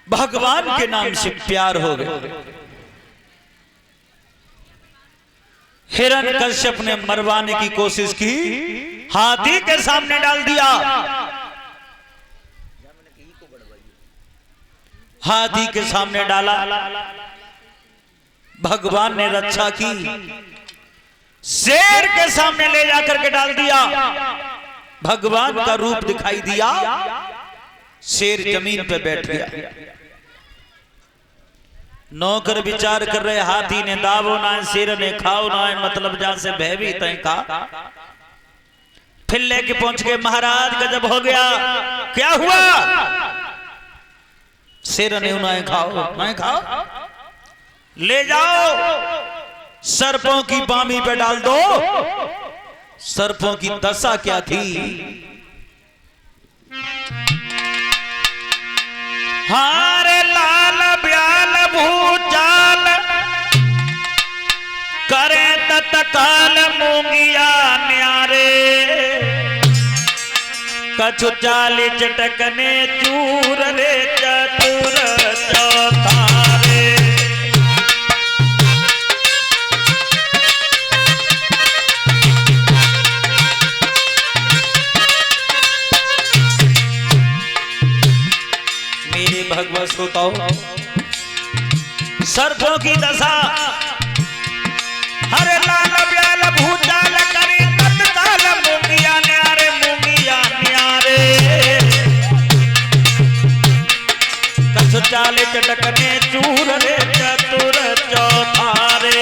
भगवान के नाम से प्यार हो गया। हिरण्यकश्यप ने मरवाने की कोशिश की, हाथी के सामने डाल दिया। हाथी के सामने डाला, भगवान ने रक्षा की। शेर के सामने ले जाकर के डाल दिया, भगवान का रूप दिखाई दिया। शेर जमीन पे बैठ गया। नौकर विचार कर रहे, हाथी ने दावो ना है, शेर ने खाओ ना है, मतलब जहां से भयभीत है का। फिर लेके पहुंच गए, महाराज गजब हो गया। क्या हुआ? शेर ने उन्हें खाओ नहीं खाओ, ले जाओ सर्पों की बामी पे डाल दो। सर्पों की दशा क्या थी? हारे लाल ब्याल भूचाल करे तत्काल मूंगिया न्यारे, कछु चाल चटकने चूर रे चतुर चौतारे। मेरे भगवत श्रोताओ, सर्पों की दशा, हरे लाल ब्याल भूचाल करे तत्काल मूंगिया न्यारे, मूंगिया न्यारे, कछु चाल चटकने चूर रे चतुर चौथारे।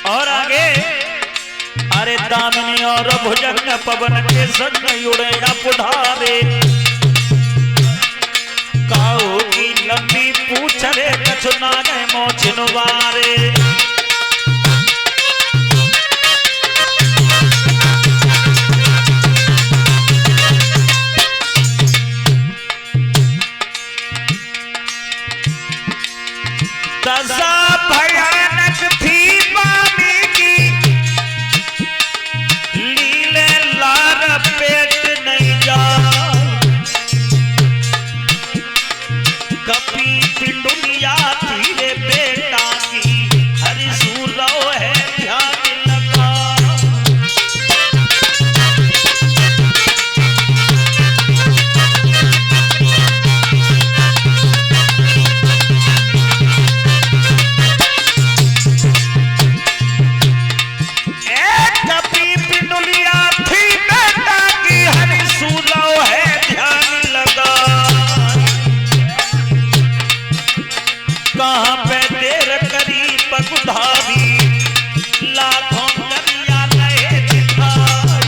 और आगे, अरे दामिनी और भुजंग पवन के संग उड़े पुढ़ारे, काऊ की लंबी पूछ रे कछु नागे मोछिनवारे। दशा भयानक थी बामी की, लीले लार पेट नहीं जा। कपी पिंडुलिया थी रे बेटा की, हरिसूर है ध्यान लगा। कहां पे देर करी बगुधावी, लाखों करिया नए दिखाई।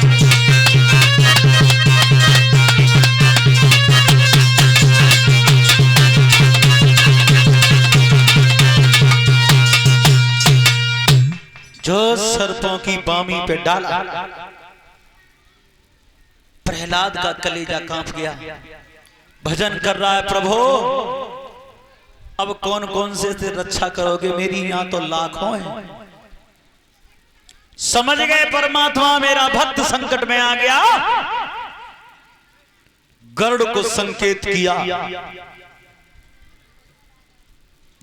जो सर्पों की बामी पे डाला, प्रहलाद का कलेजा कांप गया। भजन कर रहा है, प्रभु अब कौन कौन से रक्षा करोगे, मेरी यहां तो लाखों हैं। समझ गए परमात्मा मेरा भक्त संकट में आ गया। गरुड़ को संकेत किया,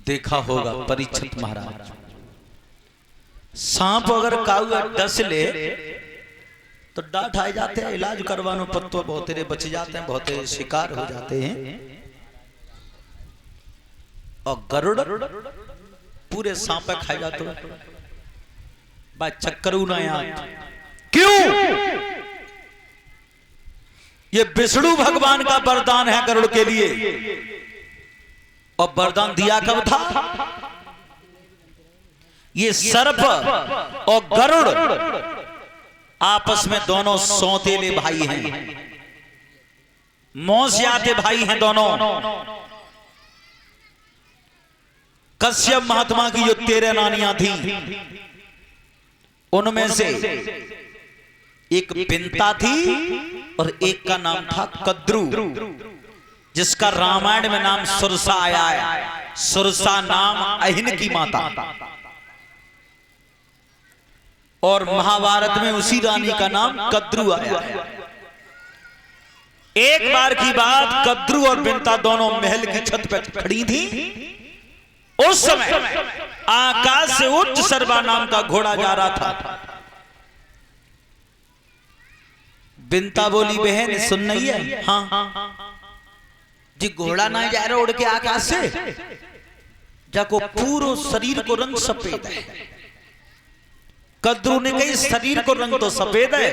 देखा होगा परीक्षित महाराज, सांप अगर काऊ डस ले तो डांट आ जाते हैं, इलाज करवानो पत्तो बहुत तेरे बच जाते हैं, बहुत शिकार हो जाते हैं। और गरुड़ पूरे सांप खा जाते हैं। भाई चक्करू ना यार, क्यों? ये विष्णु भगवान का वरदान है गरुड़ के लिए। और वरदान दिया कब था? ये सर्प और गरुड़ आपस में दोनों सौतेले भाई हैं, मौसियाते भाई हैं दोनों। कश्यप महात्मा की जो 13 नानियां थी, उनमें से एक पिंता थी और एक का नाम था कद्रू, जिसका रामायण में नाम सुरसा आया है। सुरसा नाम अहिन की माता। और महाभारत में उसी रानी का नाम कद्रू आया है। एक बार की बात, कद्रू और बिंता दोनों महल की छत पर खड़ी थी। उस समय आकाश से उच्च सर्वा नाम का घोड़ा जा रहा था। बिंता बोली, बहन सुन नहीं है? हाँ जी, घोड़ा ना जा रहा उड़ के आकाश से, जाको पूरा शरीर को रंग सफेद है। कद्रू ने कही, शरीर को रंग तो सफेद है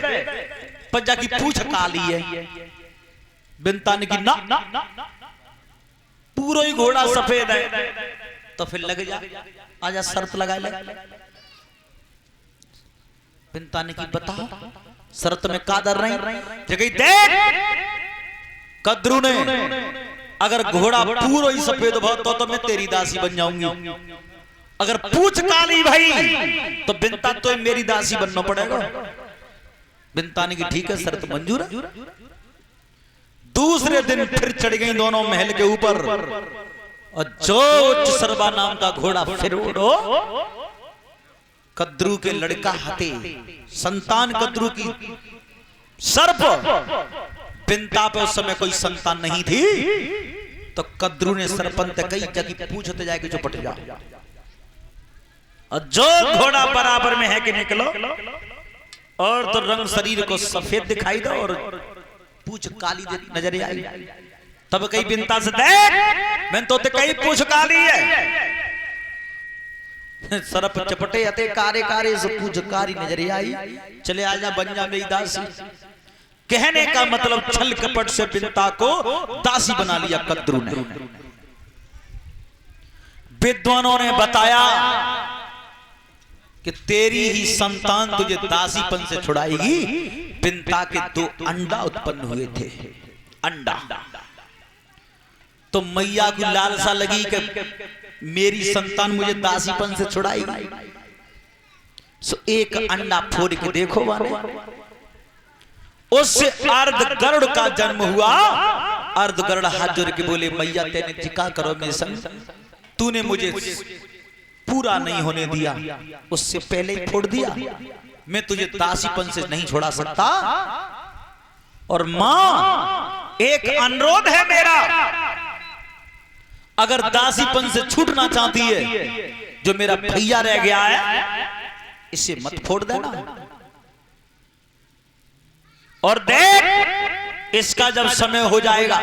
पर जाकी पूंछ काली है। बिंता ने की, ना पूरा ही घोड़ा सफेद है। तो फिर लग जा, आजा शर्त लगा ले। बिंता ने की, बता शर्त में का डर रही? देख कद्रू ने, अगर घोड़ा पूरा ही सफेद हो तो मैं तेरी दासी बन जाऊंगी, अगर पूछ काली भाई तो बिंता तो मेरी दासी बनना पड़ेगा। बिंता ने की, ठीक है शर्त मंजूर है। दूसरे दिन फिर चढ़ गई दोनों महल के ऊपर, और जो उच्च सर्वा नाम का घोड़ा फिर उड़ो। कद्रू के लड़का हते संतान, कद्रू की सर्प। बिंता पे उस समय कोई संतान नहीं थी, तो कद्रू ने सरपंच कई जगह पूछते जाए कि जो पट जा, और जो घोड़ा बराबर में है कि निकलो, और तो रंग शरीर को सफेद दिखाई दो और पूछ काली नजर आई। तब कई बिंता से, देख मैं तो कई पूछ काली है। सरप चपटे अते कारे कारे से पूछ कारी नजर आई, चले आजा बन जा मेरी दासी। कहने का मतलब छल कपट से बिंता को दासी बना लिया कद्रू ने। विद्वानों ने बताया कि तेरी ही संतान तुझे दासीपन से छुड़ाएगी। बिंता के 2 अंडा उत्पन्न हुए थे। अंडा तो मैया की लालसा लगी कि मेरी संतान मुझे दासीपन से छुड़ाएगी। सो एक अंडा फोड़ के देखो वाले, उससे अर्ध गरुड़ का जन्म हुआ। अर्ध गरुड़ हाथ जोड़ के बोले, मैया तेने जिका करो मेरे संग, तूने मुझे पूरा नहीं होने दिया, उससे पहले ही फोड़ दिया। मैं तुझे दासीपन से नहीं छोड़ा सकता। और मां एक अनुरोध है मेरा, अगर दासीपन से छूटना चाहती है, जो मेरा भैया रह गया है इसे मत फोड़ देना। और देख इसका जब समय हो जाएगा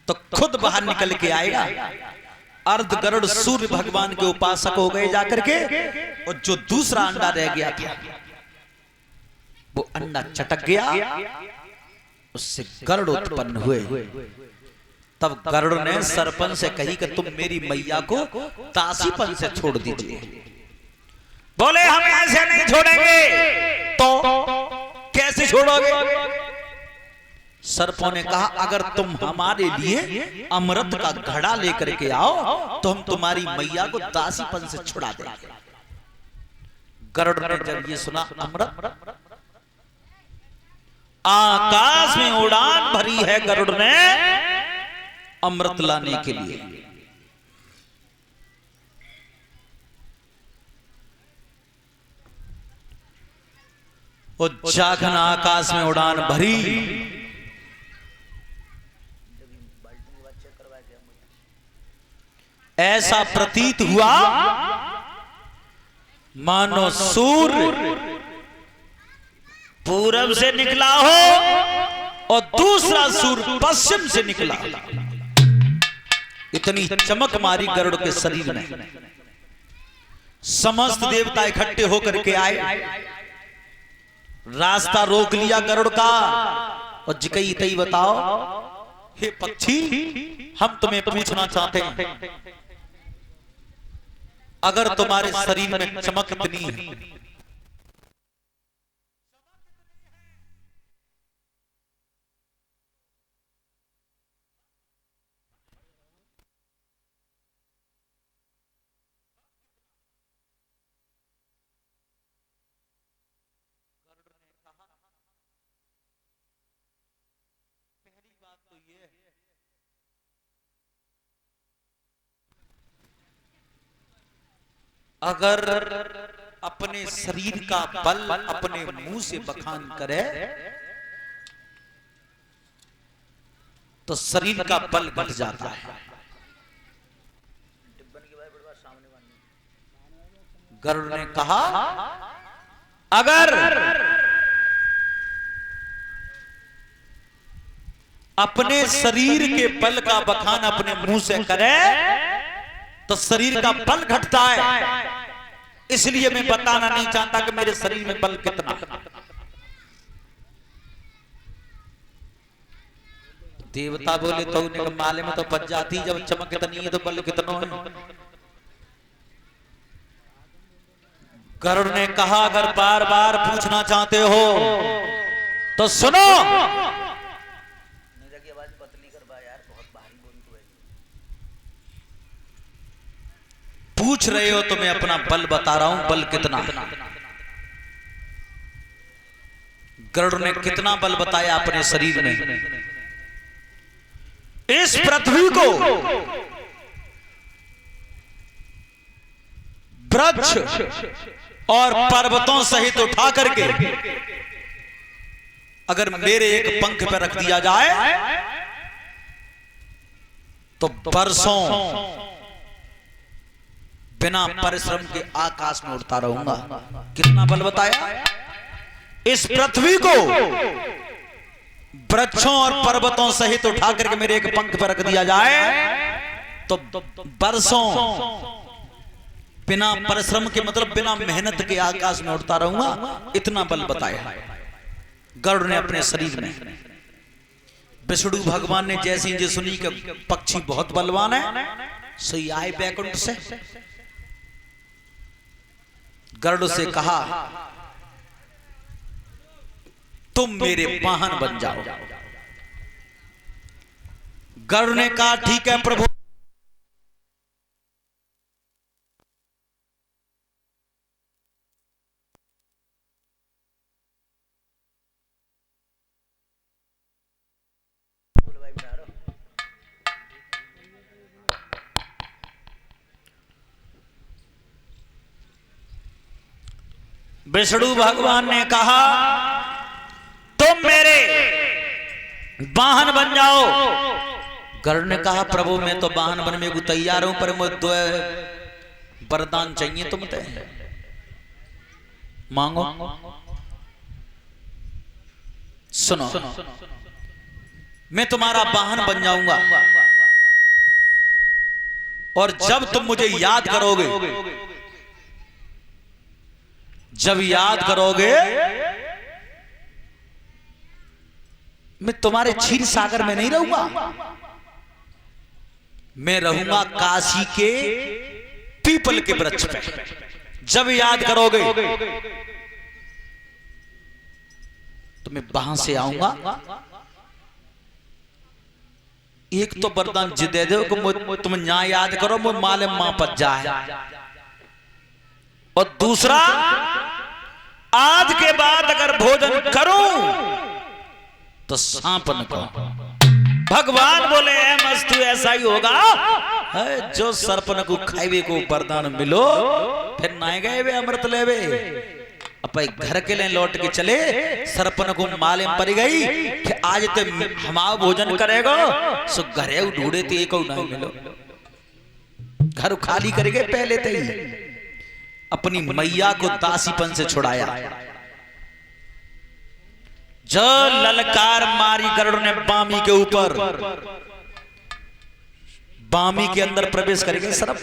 तो खुद बाहर निकल के आएगा। अर्ध गरुड़ सूर्य भगवान के उपासक हो गए जाकर के, और जो दूसरा अंडा रह गया था वो अंडा चटक गया, उससे गरुड़ उत्पन्न हुए। तब गरुड़ ने सरपंच से कही कि तुम मेरी मैया को दासीपन से छोड़ दीजिए। बोले हम ऐसे नहीं छोड़ेंगे। तो कैसे छोड़ोगे? सर्पों ने कहा, अगर तुम हमारे लिए अमृत का घड़ा लेकर के आओ तो हम तुम्हारी मैया को दासीपन से छुड़ा देंगे। गरुड़ ने जब ये सुना अमृत, आकाश में उड़ान भरी है गरुड़ ने अमृत लाने के लिए। वो जागन आकाश में उड़ान भरी, ऐसा प्रतीत हुआ मानो सूर्य पूरब से निकला हो और दूसरा सूर्य पश्चिम से निकला। इतनी चमक मारी गरुड़ के शरीर में। समस्त देवता इकट्ठे होकर के आए, रास्ता रोक लिया गरुड़ का, और जिकई तई बताओ, हे पक्षी हम तुम्हें पूछना चाहते हैं, अगर तुम्हारे शरीर में चमक इतनी है, अगर अपने शरीर का बल अपने मुंह से बखान करे तो शरीर का बल घट जाता है। गरुड़ ने कहा अगर अपने शरीर के बल का बखान अपने मुंह से करे तो शरीर का बल घटता है, इसलिए मैं बताना नहीं चाहता कि मेरे शरीर में बल कितना। देवता बोले तो उन्हें माले में तो बच जाती, जब चमक कितनी है तो बल कितना है। गरुड़ ने कहा अगर बार बार पूछना चाहते हो तो सुनो। पूछ रहे हो तो मैं अपना बल बता रहा हूं, बल कितना। गरुड़ ने कितना बल बताया अपने शरीर में। इस पृथ्वी को वृक्ष और पर्वतों सहित उठा करके अगर मेरे एक पंख पर रख दिया जाए तो वर्षों बिना परिश्रम के आकाश में उड़ता रहूंगा। कितना बल बताया। इस पृथ्वी को वृक्षों और पर्वतों सहित उठा करके मेरे एक पंख पर रख दिया जाए तो वर्षों बिना परिश्रम के मतलब बिना मेहनत के आकाश में उड़ता रहूंगा। इतना बल बताया गरुड़ ने अपने शरीर में। विष्णु भगवान ने जैसी ये सुनी कि पक्षी बहुत बलवान है, सही आए बैकुंठ से। गरुड़ से कहा तुम मेरे वाहन बन जाओ। गरुड़ ने कहा ठीक है प्रभु। विष्णु भगवान ने कहा तुम मेरे वाहन बन जाओ। गरुड़ ने कहा प्रभु मैं तो वाहन बनने को तैयार हूं, पर मुझे दो वरदान चाहिए तुमसे, मांगो। सुनो, मैं तुम्हारा वाहन बन जाऊंगा और जब तुम मुझे याद करोगे, जब याद करोगे मैं तुम्हारे क्षीर सागर में नहीं रहूंगा, मैं रहूंगा काशी के पीपल के वृक्ष पे। जब याद करोगे तो मैं वहां से आऊंगा। एक तो वरदान दे दो कि तुम न्याय याद करो मुझे माले मां पच जाए, और दूसरा आज के बाद अगर भोजन करूं तो सांपन को। भगवान बोले मस्तु ऐसा ही होगा, जो सरपन को खाइबे को वरदान मिलो फिर ना गए वे अमृत लेवे। अब घर के लिए लौट के चले, सरपन को माले पड़ गई कि आज तो हमारा भोजन करेगा, सो घरे ढूंढे थे को ना मिलो। घर खाली करेंगे पहले थे ही अपनी मैया को दासीपन से छुड़ाया। जो ललकार मारी गरुड़ ने बामी के ऊपर, बामी के अंदर प्रवेश करेंगे सरप।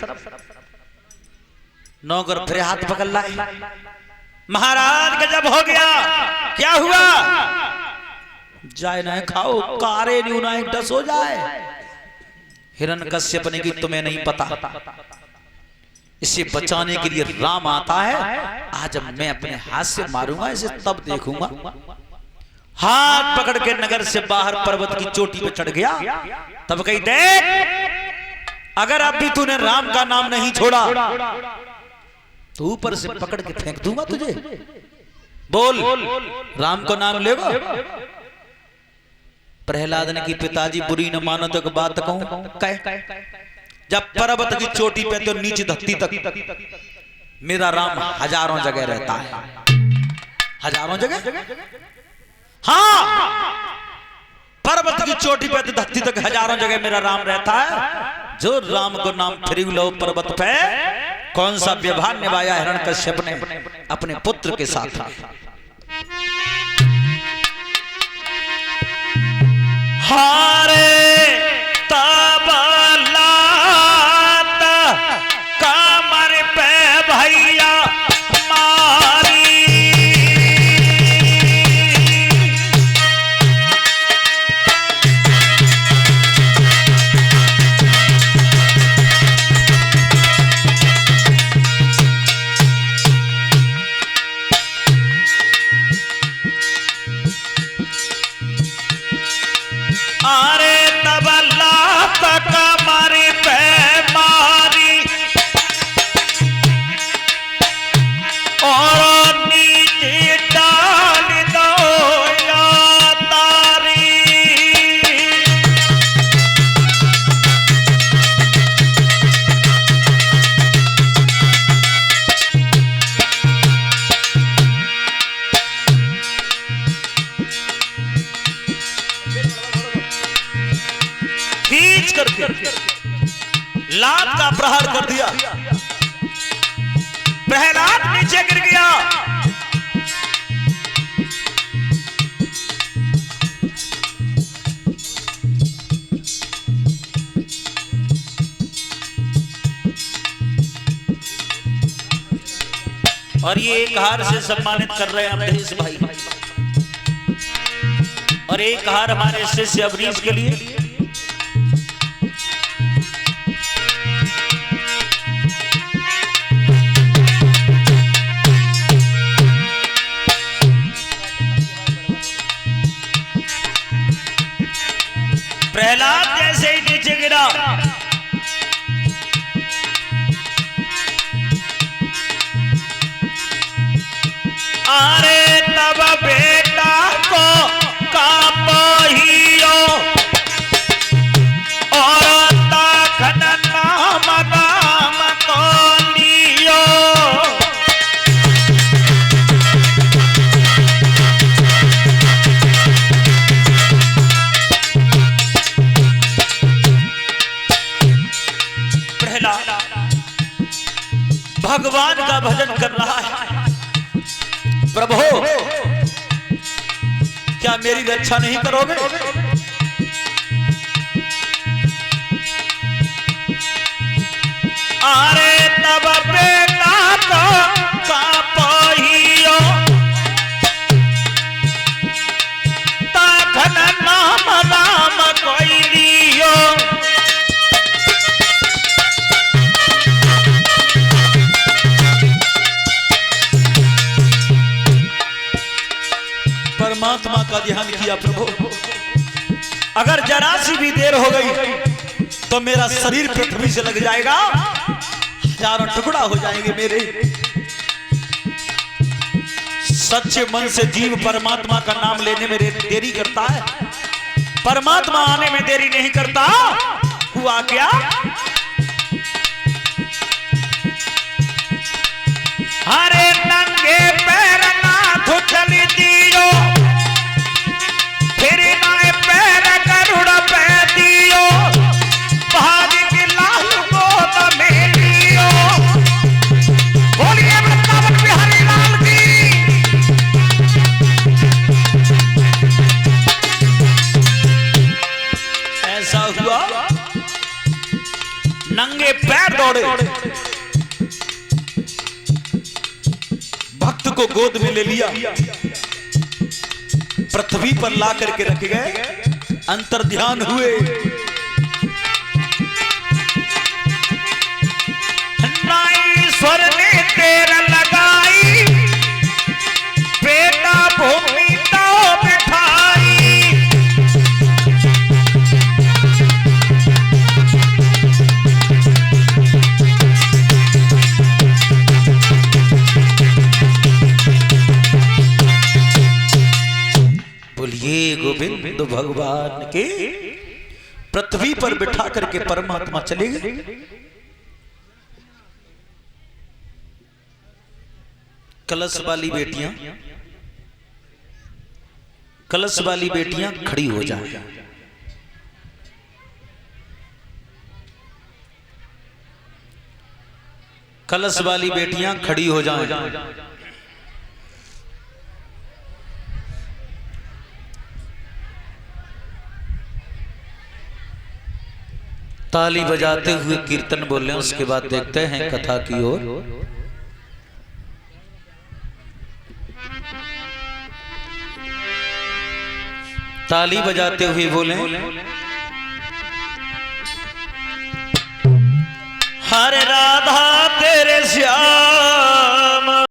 नौकर फिर हाथ पकड़ लाए। महाराज गजब हो गया, क्या हुआ? जाए ना खाओ, कारे नहीं उन्हें डस हो जाए। हिरण्यकश्यप ने की तुम्हें नहीं पता, इसे बचाने के लिए राम आता है, आज मैं अपने हाथ से मारूंगा इसे, तब देखूंगा। हाथ पकड़ के नगर से बाहर पर्वत की चोटी पे चढ़ गया। तब कही देख अगर अब भी तूने राम का नाम नहीं छोड़ा तो ऊपर से पकड़ के फेंक दूंगा तुझे। बोल राम को नाम लेगा? प्रहलाद ने की पिताजी बुरी न मानो तो बात कहूं। जब पर्वत की चोटी पे तो नीचे धरती तक मेरा राम हजारों जगह रहता है। हजारों जगह, हाँ, पर्वत की चोटी पे धरती तक हजारों जगह मेरा राम रहता है। जो राम को नाम फिर लो पर्वत पे, कौन सा व्यवहार निभाया हिरण्यकश्यप ने अपने पुत्र के साथ। हारे तब लात कमर पे भैया मारी, अरे तब लात कमर पे मारी और नीचे डाल दो या तारी। खींच करके लात का प्रहार कर दिया, प्रहलाद नीचे गिर गया। और ये एक हार से सम्मानित कर रहे हैं अवधेश भाई, और एक हार हमारे शिष्य अवनीश के लिए। प्रहलाद जैसे ही नीचे गिरा, अरे तब बेटा को कापहियो और तखन नाम नाम को लियो। भगवान का भजन कर रहा है, प्रभु क्या मेरी रक्षा नहीं करोगे? अरे तब बेटा तो कापहियो तखन नाम नाम कोई लियो। परमात्मा का ध्यान किया, प्रभु अगर जरा सी भी देर हो गई तो मेरा शरीर पृथ्वी से लग जाएगा, हजारों टुकड़ा हो जाएंगे मेरे। सच्चे मन से जीव परमात्मा का नाम लेने में देरी करता है, परमात्मा आने में देरी नहीं करता। हुआ क्या? हरे नंगे पैर नाथ चली दियो, फिर नाए पैर गरुड़ पे दियो, भारी की लाल गोद में लियो। बोलिए वृंदावन बिहारी लाल की। ऐसा हुआ, नंगे पैर दौड़े, भक्त को गोद में ले लिया, पृथ्वी पर ला करके रख गए, अंतर ध्यान हुए। नाईश्वर ने तेर लगाई, बेटा भूमि तो बिठाई। बोलिए गोविंद भगवान के। पृथ्वी पर बिठा करके परमात्मा चले गए। कलश वाली बेटियां, कलश वाली बेटियां खड़ी हो जाए। कलश वाली बेटियां खड़ी हो जाएं। ताली बजाते हुए कीर्तन बोले, उसके बाद देखते हैं कथा की ओर। ताली बजाते हुए बोले, हरे राधा तेरे श्याम